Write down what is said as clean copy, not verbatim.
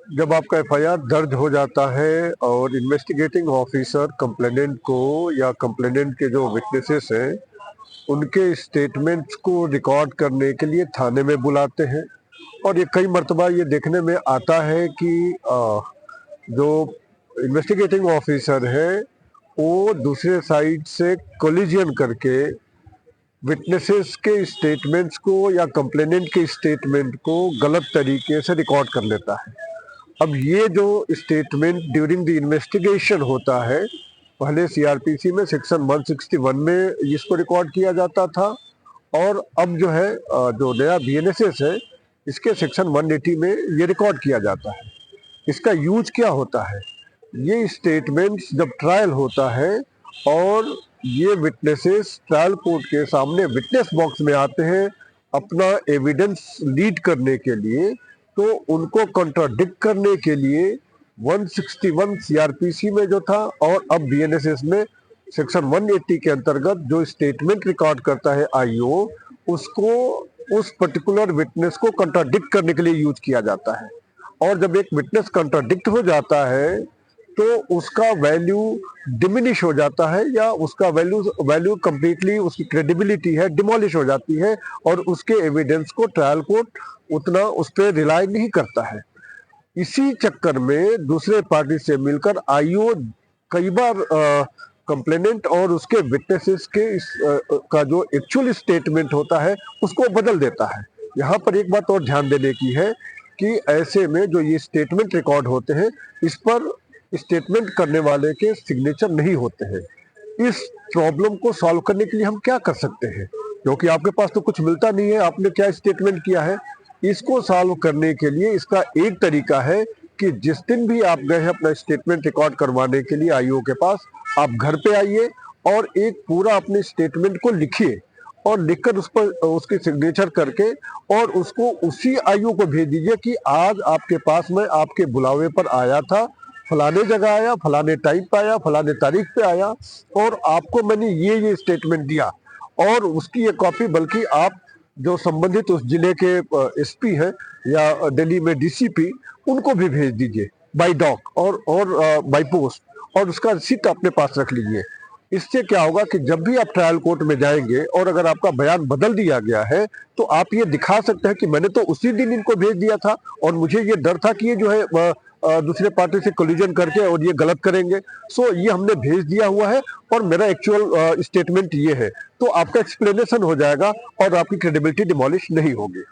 जब आपका एफआईआर दर्ज हो जाता है और इन्वेस्टिगेटिंग ऑफिसर कंप्लेनेंट को या कंप्लेनेंट के जो विटनेसेस हैं उनके स्टेटमेंट्स को रिकॉर्ड करने के लिए थाने में बुलाते हैं। और ये कई मर्तबा ये देखने में आता है कि जो इन्वेस्टिगेटिंग ऑफिसर है वो दूसरे साइड से कोलिजन करके विटनेसेस के स्टेटमेंट्स को या कंप्लेनेंट के स्टेटमेंट को गलत तरीके से रिकॉर्ड कर लेता है। अब ये जो स्टेटमेंट ड्यूरिंग द इन्वेस्टिगेशन होता है, पहले सीआरपीसी में सेक्शन 161 में इसको रिकॉर्ड किया जाता था और अब जो है जो नया बीएनएसएस है इसके सेक्शन 180 में ये रिकॉर्ड किया जाता है। इसका यूज क्या होता है? ये स्टेटमेंट्स जब ट्रायल होता है और ये विटनेसेस ट्रायल कोर्ट के सामने विटनेस बॉक्स में आते हैं अपना एविडेंस लीड करने के लिए, तो उनको कॉन्ट्राडिक्ट करने के लिए 161 सीआरपीसी में जो था और अब बीएनएसएस में सेक्शन 180 के अंतर्गत जो स्टेटमेंट रिकॉर्ड करता है आईओ, उसको उस पर्टिकुलर विटनेस को कॉन्ट्राडिक्ट करने के लिए यूज किया जाता है। और जब एक विटनेस कॉन्ट्राडिक्ट हो जाता है तो उसका वैल्यू डिमिनिश हो जाता है या उसका वैल्यू कंप्लीटली उसकी क्रेडिबिलिटी है डिमोलिश हो जाती है और उसके एविडेंस को ट्रायल कोर्ट उतना उस पर रिलाई नहीं करता है। इसी चक्कर में दूसरे पार्टी से मिलकर आईओ कई बार कंप्लेनेंट और उसके विटनेसेस के का जो एक्चुअल स्टेटमेंट होता है उसको बदल देता है। यहाँ पर एक बात और ध्यान देने की है कि ऐसे में जो ये स्टेटमेंट रिकॉर्ड होते हैं इस पर स्टेटमेंट करने वाले के सिग्नेचर नहीं होते हैं। इस प्रॉब्लम को सॉल्व करने के लिए हम क्या कर सकते हैं? क्योंकि आपके पास तो कुछ मिलता नहीं है, आपने क्या स्टेटमेंट किया है। इसको सॉल्व करने के लिए इसका एक तरीका है कि जिस दिन भी आप गए हैं अपना स्टेटमेंट रिकॉर्ड करवाने के लिए आईओ के पास, आप घर पे आइए और एक पूरा अपने स्टेटमेंट को लिखिए और लिखकर उस पर उसकी सिग्नेचर करके और उसको उसी आईओ को भेज दीजिए कि आज आपके पास मैं आपके बुलावे पर आया था, फलाने जगह आया, फलाने टाइम पे आया, फलाने तारीख पे आया और आपको मैंने ये स्टेटमेंट दिया। और उसकी ये कॉपी बल्कि आप जो संबंधित उस जिले के एसपी हैं या दिल्ली में डीसीपी, उनको भी भेज दीजिए बाय डॉक और बाय पोस्ट, और उसका रिसीट अपने पास रख लीजिए। इससे क्या होगा कि जब भी आप ट्रायल कोर्ट में जाएंगे और अगर आपका बयान बदल दिया गया है तो आप ये दिखा सकते हैं कि मैंने तो उसी दिन इनको भेज दिया था और मुझे ये डर था कि ये जो है दूसरे पार्टी से कोलिजन करके और ये गलत करेंगे, सो ये हमने भेज दिया हुआ है और मेरा एक्चुअल स्टेटमेंट ये है। तो आपका एक्सप्लेनेशन हो जाएगा और आपकी क्रेडिबिलिटी डिमोलिश नहीं होगी।